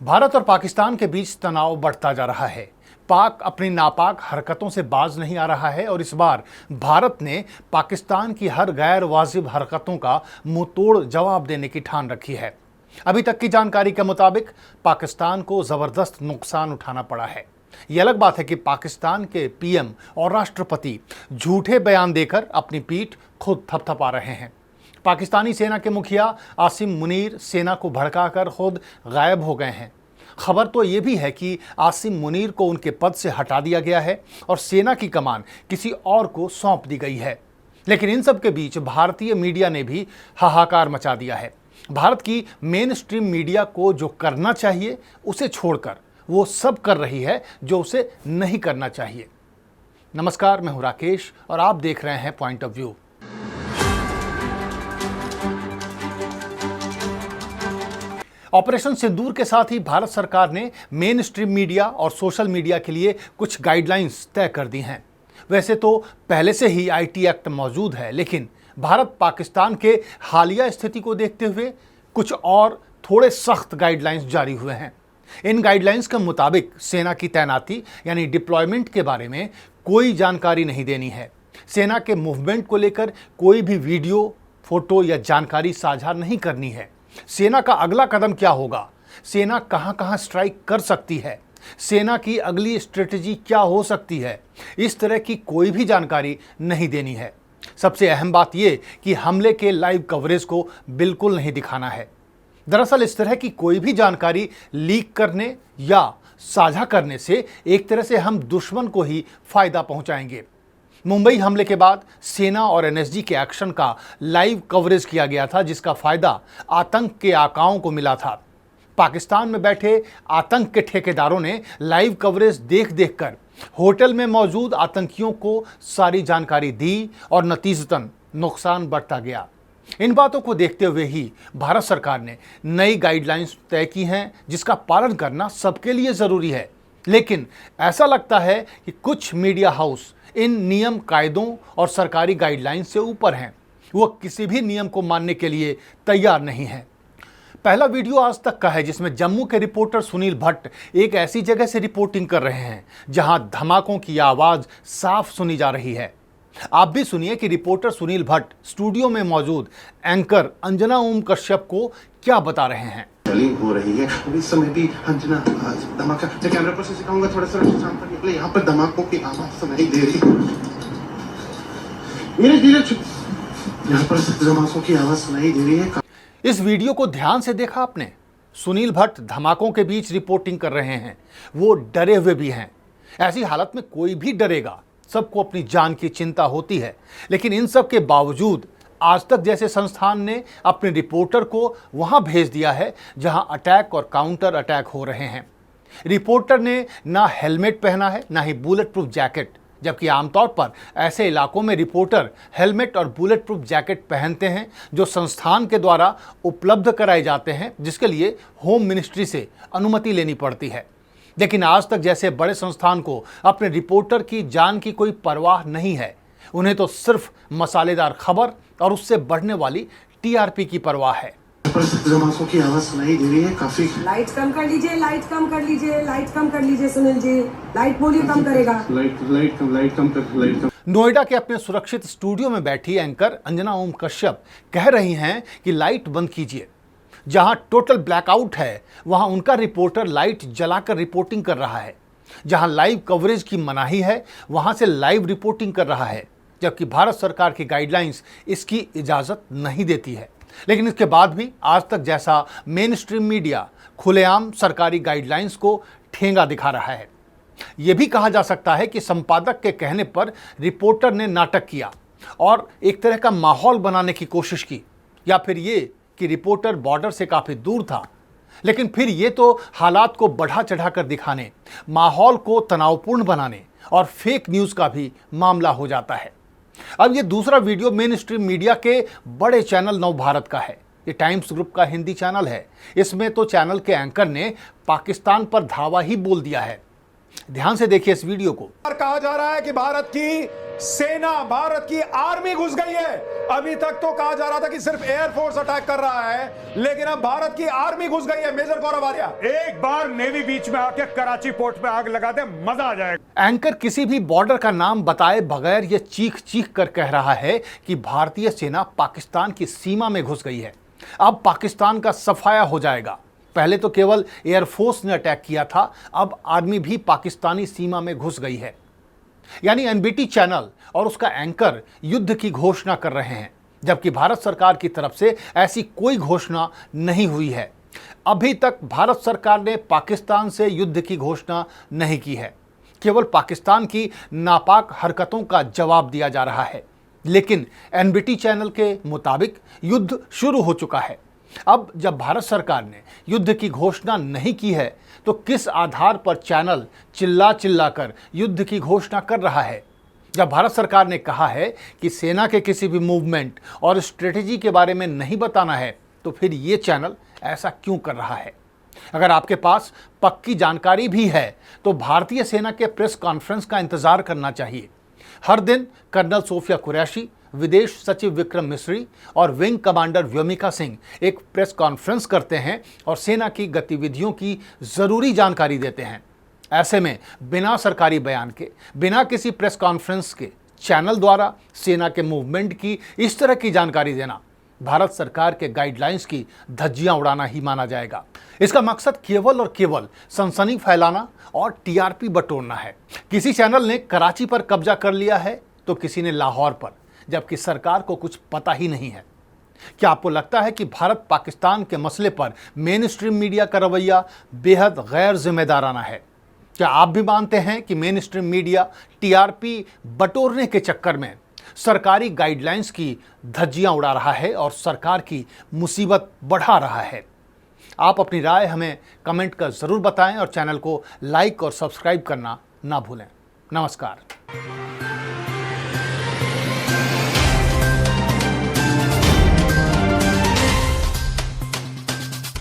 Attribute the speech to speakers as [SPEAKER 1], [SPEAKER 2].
[SPEAKER 1] भारत और पाकिस्तान के बीच तनाव बढ़ता जा रहा है। पाक अपनी नापाक हरकतों से बाज नहीं आ रहा है और इस बार भारत ने पाकिस्तान की हर गैर वाजिब हरकतों का मुंहतोड़ जवाब देने की ठान रखी है। अभी तक की जानकारी के मुताबिक पाकिस्तान को जबरदस्त नुकसान उठाना पड़ा है। यह अलग बात है कि पाकिस्तान के पीएम और राष्ट्रपति झूठे बयान देकर अपनी पीठ खुद थपथपा रहे हैं। पाकिस्तानी सेना के मुखिया आसिम मुनीर सेना को भड़काकर खुद गायब हो गए हैं। खबर तो ये भी है कि आसिम मुनीर को उनके पद से हटा दिया गया है और सेना की कमान किसी और को सौंप दी गई है। लेकिन इन सब के बीच भारतीय मीडिया ने भी हाहाकार मचा दिया है। भारत की मेन स्ट्रीम मीडिया को जो करना चाहिए उसे छोड़कर वो सब कर रही है जो उसे नहीं करना चाहिए। नमस्कार, मैं हूं राकेश और आप देख रहे हैं पॉइंट ऑफ व्यू। ऑपरेशन सिंदूर के साथ ही भारत सरकार ने मेन स्ट्रीम मीडिया और सोशल मीडिया के लिए कुछ गाइडलाइंस तय कर दी हैं। वैसे तो पहले से ही आईटी एक्ट मौजूद है, लेकिन भारत पाकिस्तान के हालिया स्थिति को देखते हुए कुछ और थोड़े सख्त गाइडलाइंस जारी हुए हैं। इन गाइडलाइंस के मुताबिक सेना की तैनाती यानी डिप्लॉयमेंट के बारे में कोई जानकारी नहीं देनी है। सेना के मूवमेंट को लेकर कोई भी वीडियो, फोटो या जानकारी साझा नहीं करनी है। सेना का अगला कदम क्या होगा, सेना कहां कहां स्ट्राइक कर सकती है, सेना की अगली स्ट्रेटजी क्या हो सकती है, इस तरह की कोई भी जानकारी नहीं देनी है। सबसे अहम बात यह कि हमले के लाइव कवरेज को बिल्कुल नहीं दिखाना है। दरअसल इस तरह की कोई भी जानकारी लीक करने या साझा करने से एक तरह से हम दुश्मन को ही फायदा पहुंचाएंगे। मुंबई हमले के बाद सेना और एनएसजी के एक्शन का लाइव कवरेज किया गया था, जिसका फायदा आतंक के आकाओं को मिला था। पाकिस्तान में बैठे आतंक के ठेकेदारों ने लाइव कवरेज देख देखकर होटल में मौजूद आतंकियों को सारी जानकारी दी और नतीजतन नुकसान बढ़ता गया। इन बातों को देखते हुए ही भारत सरकार ने नई गाइडलाइंस तय की हैं, जिसका पालन करना सबके लिए जरूरी है। लेकिन ऐसा लगता है कि कुछ मीडिया हाउस इन नियम, कायदों और सरकारी गाइडलाइंस से ऊपर हैं। वो किसी भी नियम को मानने के लिए तैयार नहीं है। पहला वीडियो आज तक का है, जिसमें जम्मू के रिपोर्टर सुनील भट्ट एक ऐसी जगह से रिपोर्टिंग कर रहे हैं जहां धमाकों की आवाज साफ सुनी जा रही है। आप भी सुनिए कि रिपोर्टर सुनील भट्ट स्टूडियो में मौजूद एंकर अंजना ओम कश्यप को क्या बता रहे हैं।
[SPEAKER 2] हो रही है और इस समय भी अंजना धमाका, मैं कैमरा पर से सिखाऊंगा, थोड़ा सा शाम पर निकले। यहाँ पर धमाकों की आवाज सुनाई दे रही, धीरे धीरे यहाँ पर धमाकों की आवाज सुनाई दे रही है।
[SPEAKER 1] इस वीडियो को ध्यान से देखा आपने? सुनील भट्ट धमाकों के बीच रिपोर्टिंग कर रहे हैं। वो डरे हुए भी हैं। ऐसी हालत में कोई भी डरेगा, सबको अपनी जान की चिंता होती है। लेकिन इन सब के बावजूद आज तक जैसे संस्थान ने अपने रिपोर्टर को वहां भेज दिया है जहां अटैक और काउंटर अटैक हो रहे हैं। रिपोर्टर ने ना हेलमेट पहना है, ना ही बुलेट प्रूफ जैकेट, जबकि आमतौर पर ऐसे इलाकों में रिपोर्टर हेलमेट और बुलेट प्रूफ जैकेट पहनते हैं, जो संस्थान के द्वारा उपलब्ध कराए जाते हैं, जिसके लिए होम मिनिस्ट्री से अनुमति लेनी पड़ती है। लेकिन आज तक जैसे बड़े संस्थान को अपने रिपोर्टर की जान की कोई परवाह नहीं है। उन्हें तो सिर्फ मसालेदार खबर और उससे बढ़ने वाली टीआरपी की परवाह है।
[SPEAKER 2] धमाकों की आवाज सुनाई दे रही है काफी।
[SPEAKER 3] लाइट कम कर लीजिए, लाइट कम कर लीजिए, लाइट कम कर लीजिए सुनील जी, लाइट वॉल्यूम कम करेगा।
[SPEAKER 2] लाइट कम।
[SPEAKER 1] नोएडा के अपने सुरक्षित स्टूडियो में बैठी एंकर अंजना ओम कश्यप कह रही हैं कि लाइट बंद कीजिए। जहां टोटल ब्लैकआउट है वहां उनका रिपोर्टर लाइट जलाकर रिपोर्टिंग कर रहा है। जहां लाइव कवरेज की मनाही है वहां से लाइव रिपोर्टिंग कर रहा है, जबकि भारत सरकार की गाइडलाइंस इसकी इजाजत नहीं देती है। लेकिन इसके बाद भी आज तक जैसा मेन स्ट्रीम मीडिया खुलेआम सरकारी गाइडलाइंस को ठेंगा दिखा रहा है। यह भी कहा जा सकता है कि संपादक के कहने पर रिपोर्टर ने नाटक किया और एक तरह का माहौल बनाने की कोशिश की, या फिर ये कि रिपोर्टर बॉर्डर से काफी दूर था। लेकिन फिर ये तो हालात को बढ़ा चढ़ाकर दिखाने, माहौल को तनावपूर्ण बनाने और फेक न्यूज का भी मामला हो जाता है। अब ये दूसरा वीडियो मेन स्ट्रीम मीडिया के बड़े चैनल नव भारत का है। ये टाइम्स ग्रुप का हिंदी चैनल है। इसमें तो चैनल के एंकर ने पाकिस्तान पर धावा ही बोल दिया है। ध्यान से देखिए इस वीडियो को।
[SPEAKER 4] कहा जा रहा है कि भारत की सेना, भारत की आर्मी घुस गई है। अभी तक तो कहा जा रहा था कि सिर्फ एयरफोर्स अटैक कर रहा है, लेकिन अब भारत की आर्मी घुस गई है। मेजर गौरव आर्या, एक बार नेवी बीच में आके कराची पोर्ट पे आग लगा दे, मजा आ जाएगा।
[SPEAKER 1] एंकर किसी भी बॉर्डर का नाम बताए बगैर यह चीख चीख कर कह रहा है कि भारतीय सेना पाकिस्तान की सीमा में घुस गई है। अब पाकिस्तान का सफाया हो जाएगा। पहले तो केवल एयरफोर्स ने अटैक किया था, अब आर्मी भी पाकिस्तानी सीमा में घुस गई है। यानी एनबीटी चैनल और उसका एंकर युद्ध की घोषणा कर रहे हैं, जबकि भारत सरकार की तरफ से ऐसी कोई घोषणा नहीं हुई है। अभी तक भारत सरकार ने पाकिस्तान से युद्ध की घोषणा नहीं की है, केवल पाकिस्तान की नापाक हरकतों का जवाब दिया जा रहा है। लेकिन एनबीटी चैनल के मुताबिक युद्ध शुरू हो चुका है। अब जब भारत सरकार ने युद्ध की घोषणा नहीं की है, तो किस आधार पर चैनल चिल्ला चिल्ला कर युद्ध की घोषणा कर रहा है? जब भारत सरकार ने कहा है कि सेना के किसी भी मूवमेंट और स्ट्रेटेजी के बारे में नहीं बताना है, तो फिर ये चैनल ऐसा क्यों कर रहा है? अगर आपके पास पक्की जानकारी भी है, तो भारतीय सेना के प्रेस कॉन्फ्रेंस का इंतजार करना चाहिए। हर दिन कर्नल सोफिया कुरैशी, विदेश सचिव विक्रम मिस्री और विंग कमांडर व्योमिका सिंह एक प्रेस कॉन्फ्रेंस करते हैं और सेना की गतिविधियों की ज़रूरी जानकारी देते हैं। ऐसे में बिना सरकारी बयान के, बिना किसी प्रेस कॉन्फ्रेंस के चैनल द्वारा सेना के मूवमेंट की इस तरह की जानकारी देना भारत सरकार के गाइडलाइंस की धज्जियां उड़ाना ही माना जाएगा। इसका मकसद केवल और केवल सनसनी फैलाना और टीआरपी बटोरना है। किसी चैनल ने कराची पर कब्जा कर लिया है, तो किसी ने लाहौर पर, जबकि सरकार को कुछ पता ही नहीं है। क्या आपको लगता है कि भारत पाकिस्तान के मसले पर मेन स्ट्रीम मीडिया का रवैया बेहद गैर जिम्मेदाराना है? क्या आप भी मानते हैं कि मेन स्ट्रीम मीडिया टीआरपी बटोरने के चक्कर में सरकारी गाइडलाइंस की धज्जियां उड़ा रहा है और सरकार की मुसीबत बढ़ा रहा है? आप अपनी राय हमें कमेंट कर ज़रूर बताएं और चैनल को लाइक और सब्सक्राइब करना ना भूलें। नमस्कार।